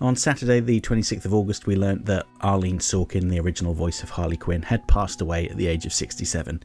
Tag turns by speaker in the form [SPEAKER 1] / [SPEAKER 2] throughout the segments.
[SPEAKER 1] On Saturday the 26th of August we learnt that Arlene Sorkin, the original voice of Harley Quinn, had passed away at the age of 67.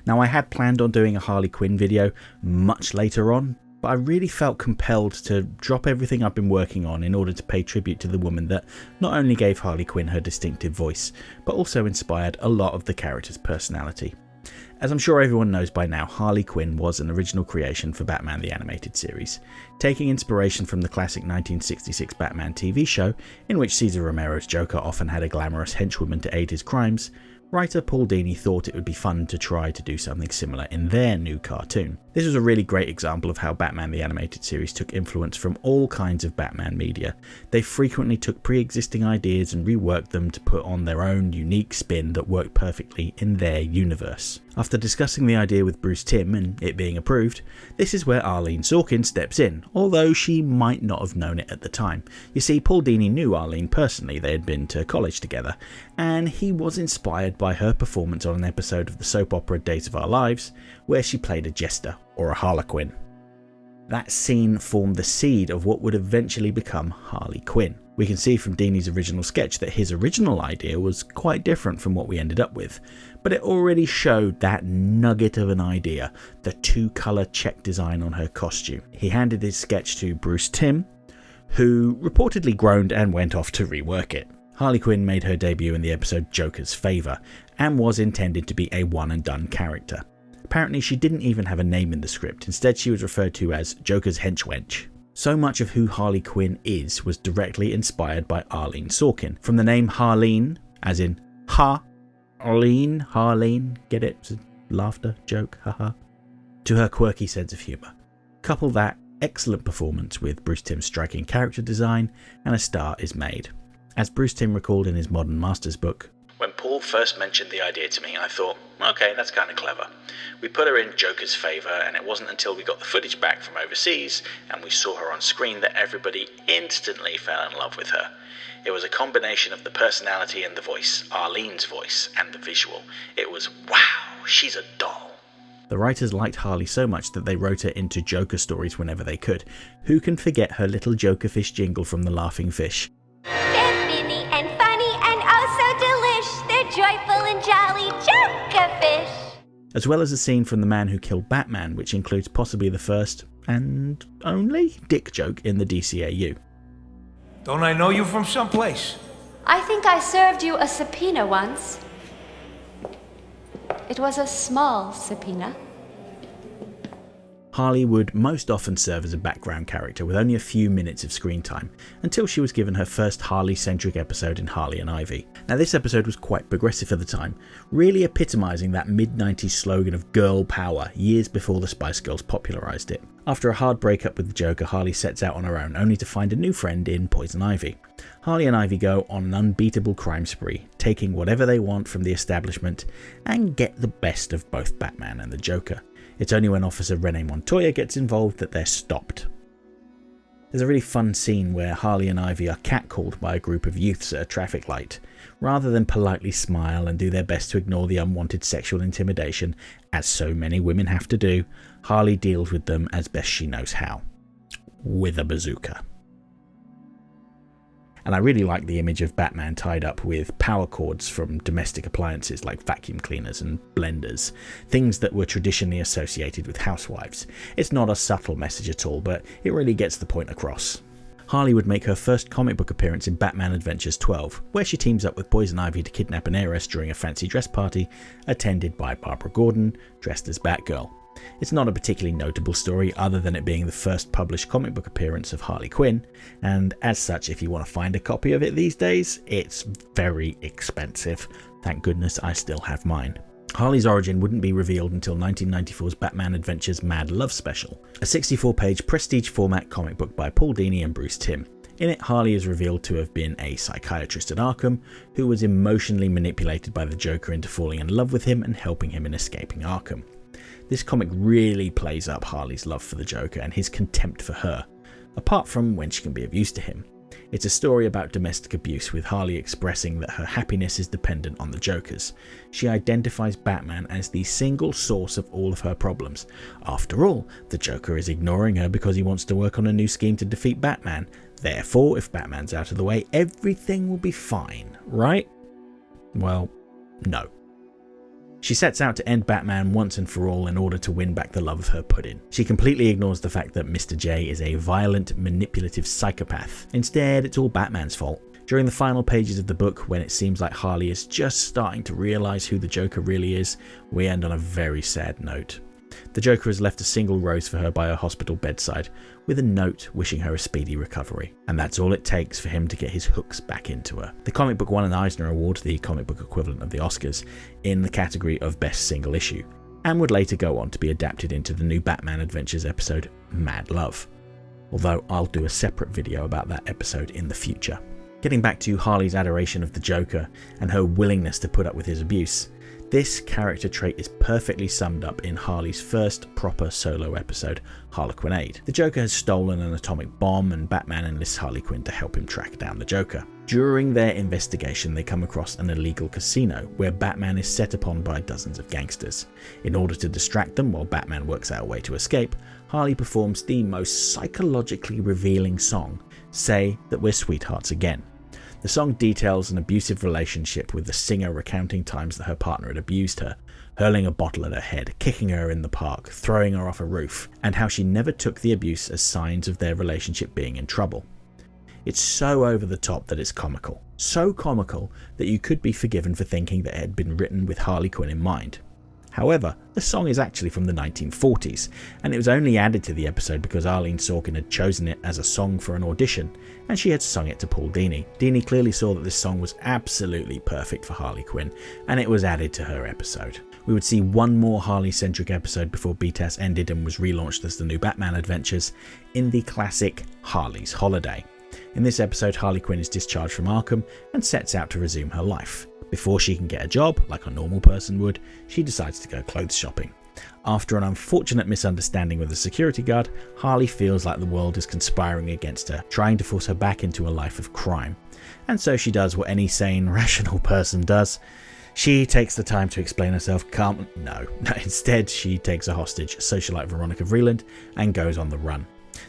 [SPEAKER 1] Now I had planned on doing a Harley Quinn video much later on, but I really felt compelled to drop everything I've been working on in order to pay tribute to the woman that not only gave Harley Quinn her distinctive voice, but also inspired a lot of the character's personality. As I'm sure everyone knows by now, Harley Quinn was an original creation for Batman the Animated Series, taking inspiration from the classic 1966 Batman TV show, in which Cesar Romero's Joker often had a glamorous henchwoman to aid his crimes. Writer Paul Dini thought it would be fun to try to do something similar in their new cartoon. This was a really great example of how Batman the Animated Series took influence from all kinds of Batman media. They frequently took pre-existing ideas and reworked them to put on their own unique spin that worked perfectly in their universe. After discussing the idea with Bruce Timm and it being approved, this is where Arlene Sorkin steps in, although she might not have known it at the time. You see, Paul Dini knew Arlene personally, they had been to college together, and he was inspired by her performance on an episode of the soap opera Days of Our Lives, where she played a jester, or a harlequin. That scene formed the seed of what would eventually become Harley Quinn. We can see from Dini's original sketch that his original idea was quite different from what we ended up with, but it already showed that nugget of an idea, the two-colour check design on her costume. He handed his sketch to Bruce Timm, who reportedly groaned and went off to rework it. Harley Quinn made her debut in the episode Joker's Favour, and was intended to be a one-and-done character. Apparently she didn't even have a name in the script, instead she was referred to as Joker's henchwench. So much of who Harley Quinn is was directly inspired by Arlene Sorkin. From the name Harleen, as in Harleen, get it? It's a laughter joke, haha. To her quirky sense of humour. Couple that excellent performance with Bruce Timm's striking character design, and a star is made. As Bruce Timm recalled in his Modern Masters book, "When Paul first mentioned the idea to me, I thought, okay, that's kind of clever. We put her in Joker's Favour, and it wasn't until we got the footage back from overseas and we saw her on screen that everybody instantly fell in love with her. It was a combination of the personality and the voice, Arlene's voice, and the visual. It was, wow, she's a doll." The writers liked Harley so much that they wrote her into Joker stories whenever they could. Who can forget her little Jokerfish jingle from The Laughing Fish?
[SPEAKER 2] Joyful and jolly Jokerfish.
[SPEAKER 1] As well as a scene from The Man Who Killed Batman, which includes possibly the first, and only, dick joke in the DCAU.
[SPEAKER 3] "Don't I know you from someplace?"
[SPEAKER 2] I think I served you a subpoena once. It was a small subpoena.
[SPEAKER 1] Harley would most often serve as a background character with only a few minutes of screen time, until she was given her first Harley-centric episode in Harley and Ivy. Now this episode was quite progressive for the time, really epitomising that mid-90s slogan of girl power years before the Spice Girls popularised it. After a hard breakup with the Joker, Harley sets out on her own, only to find a new friend in Poison Ivy. Harley and Ivy go on an unbeatable crime spree, taking whatever they want from the establishment, and get the best of both Batman and the Joker. It's only when Officer Renee Montoya gets involved that they're stopped. There's a really fun scene where Harley and Ivy are catcalled by a group of youths at a traffic light. Rather than politely smile and do their best to ignore the unwanted sexual intimidation, as so many women have to do, Harley deals with them as best she knows how. With a bazooka. And I really like the image of Batman tied up with power cords from domestic appliances like vacuum cleaners and blenders, things that were traditionally associated with housewives. It's not a subtle message at all, but it really gets the point across. Harley would make her first comic book appearance in Batman Adventures 12, where she teams up with Poison Ivy to kidnap an heiress during a fancy dress party, attended by Barbara Gordon, dressed as Batgirl. It's not a particularly notable story other than it being the first published comic book appearance of Harley Quinn, and as such, if you want to find a copy of it these days, it's very expensive. Thank goodness I still have mine. Harley's origin wouldn't be revealed until 1994's Batman Adventures Mad Love Special, a 64-page prestige format comic book by Paul Dini and Bruce Timm. In it, Harley is revealed to have been a psychiatrist at Arkham who was emotionally manipulated by the Joker into falling in love with him and helping him in escaping Arkham. This comic really plays up Harley's love for the Joker and his contempt for her, apart from when she can be of use to him. It's a story about domestic abuse, with Harley expressing that her happiness is dependent on the Joker's. She identifies Batman as the single source of all of her problems. After all, the Joker is ignoring her because he wants to work on a new scheme to defeat Batman. Therefore, if Batman's out of the way, everything will be fine, right? Well, no. She sets out to end Batman once and for all in order to win back the love of her pudding. She completely ignores the fact that Mr. J is a violent, manipulative psychopath. Instead, it's all Batman's fault. During the final pages of the book, when it seems like Harley is just starting to realise who the Joker really is, we end on a very sad note. The Joker has left a single rose for her by her hospital bedside, with a note wishing her a speedy recovery. And that's all it takes for him to get his hooks back into her. The comic book won an Eisner Award, the comic book equivalent of the Oscars, in the category of Best Single Issue, and would later go on to be adapted into the new Batman Adventures episode, Mad Love. Although I'll do a separate video about that episode in the future. Getting back to Harley's adoration of the Joker and her willingness to put up with his abuse, this character trait is perfectly summed up in Harley's first proper solo episode, Harlequinade. The Joker has stolen an atomic bomb and Batman enlists Harley Quinn to help him track down the Joker. During their investigation, they come across an illegal casino where Batman is set upon by dozens of gangsters. In order to distract them while Batman works out a way to escape, Harley performs the most psychologically revealing song, Say That We're Sweethearts Again. The song details an abusive relationship with the singer recounting times that her partner had abused her, hurling a bottle at her head, kicking her in the park, throwing her off a roof, and how she never took the abuse as signs of their relationship being in trouble. It's so over the top that it's comical. So comical that you could be forgiven for thinking that it had been written with Harley Quinn in mind. However, the song is actually from the 1940s, and it was only added to the episode because Arlene Sorkin had chosen it as a song for an audition, and she had sung it to Paul Dini. Dini clearly saw that this song was absolutely perfect for Harley Quinn, and it was added to her episode. We would see one more Harley-centric episode before BTAS ended and was relaunched as the new Batman Adventures in the classic Harley's Holiday. In this episode, Harley Quinn is discharged from Arkham and sets out to resume her life. Before she can get a job, like a normal person would, she decides to go clothes shopping. After an unfortunate misunderstanding with a security guard, Harley feels like the world is conspiring against her, trying to force her back into a life of crime. And so she does what any sane, rational person does. She takes the time to explain herself calmly. No, instead she takes a hostage, socialite Veronica Vreeland, and goes on the run.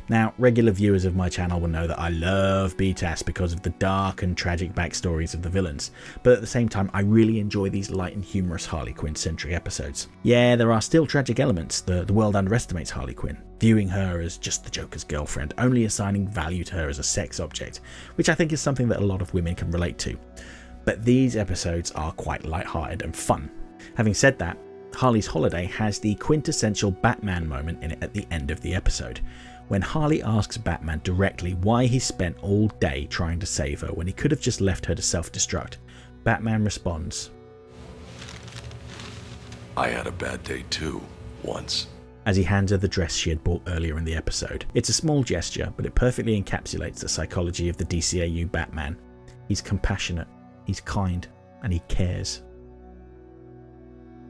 [SPEAKER 1] Now, regular viewers of my channel will know that I love BTAS because of the dark and tragic backstories of the villains, but at the same time I really enjoy these light and humorous Harley Quinn-centric episodes. Yeah, there are still tragic elements. The world underestimates Harley Quinn, viewing her as just the Joker's girlfriend, only assigning value to her as a sex object, which I think is something that a lot of women can relate to. But these episodes are quite lighthearted and fun. Having said that, Harley's Holiday has the quintessential Batman moment in it at the end of the episode, when Harley asks Batman directly why he spent all day trying to save her when he could have just left her to self-destruct. Batman responds,
[SPEAKER 4] I had a bad day too, once.
[SPEAKER 1] As he hands her the dress she had bought earlier in the episode. It's a small gesture, but it perfectly encapsulates the psychology of the DCAU Batman. He's compassionate, he's kind, and he cares.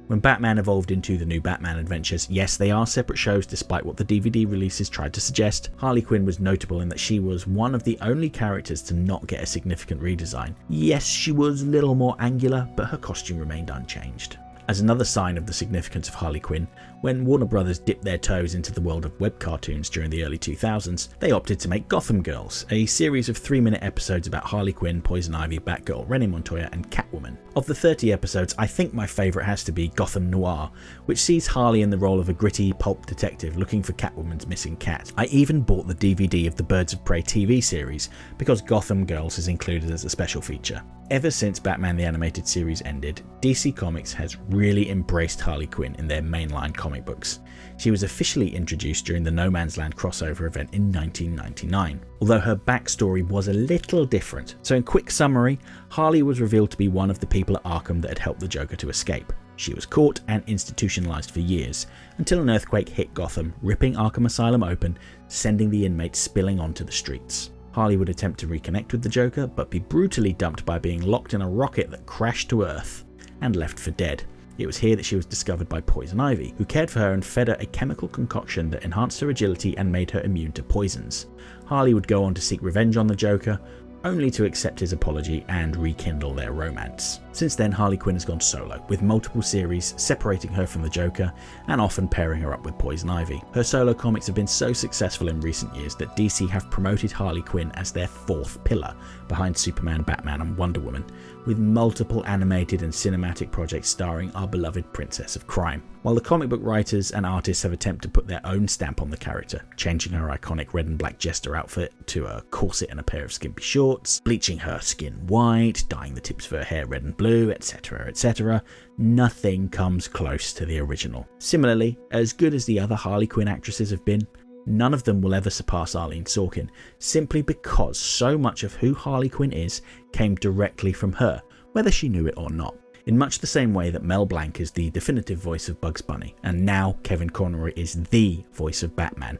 [SPEAKER 1] When Batman evolved into the new Batman Adventures, yes, they are separate shows despite what the DVD releases tried to suggest, Harley Quinn was notable in that she was one of the only characters to not get a significant redesign. Yes, she was a little more angular, but her costume remained unchanged. As another sign of the significance of Harley Quinn, when Warner Brothers dipped their toes into the world of web cartoons during the early 2000s, they opted to make Gotham Girls, a series of 3-minute episodes about Harley Quinn, Poison Ivy, Batgirl, Renee Montoya and Catwoman. Of the 30 episodes, I think my favourite has to be Gotham Noir, which sees Harley in the role of a gritty pulp detective looking for Catwoman's missing cat. I even bought the DVD of the Birds of Prey TV series because Gotham Girls is included as a special feature. Ever since Batman the Animated Series ended, DC Comics has really embraced Harley Quinn in their mainline comic books. She was officially introduced during the No Man's Land crossover event in 1999, although her backstory was a little different. So in quick summary, Harley was revealed to be one of the people at Arkham that had helped the Joker to escape. She was caught and institutionalized for years, until an earthquake hit Gotham, ripping Arkham Asylum open, sending the inmates spilling onto the streets. Harley would attempt to reconnect with the Joker, but be brutally dumped by being locked in a rocket that crashed to Earth and left for dead. It was here that she was discovered by Poison Ivy, who cared for her and fed her a chemical concoction that enhanced her agility and made her immune to poisons. Harley would go on to seek revenge on the Joker, only to accept his apology and rekindle their romance. Since then, Harley Quinn has gone solo, with multiple series separating her from the Joker and often pairing her up with Poison Ivy. Her solo comics have been so successful in recent years that DC have promoted Harley Quinn as their fourth pillar behind Superman, Batman and Wonder Woman, with multiple animated and cinematic projects starring our beloved Princess of Crime. While the comic book writers and artists have attempted to put their own stamp on the character, changing her iconic red and black jester outfit to a corset and a pair of skimpy shorts, bleaching her skin white, dyeing the tips of her hair red and blue, etc, etc, nothing comes close to the original. Similarly, as good as the other Harley Quinn actresses have been, none of them will ever surpass Arlene Sorkin, simply because so much of who Harley Quinn is came directly from her, whether she knew it or not. In much the same way that Mel Blanc is the definitive voice of Bugs Bunny, and now Kevin Conroy is the voice of Batman,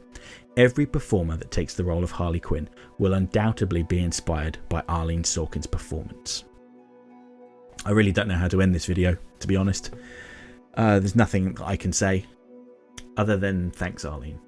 [SPEAKER 1] every performer that takes the role of Harley Quinn will undoubtedly be inspired by Arlene Sorkin's performance. I really don't know how to end this video, to be honest. There's nothing I can say other than thanks, Arlene.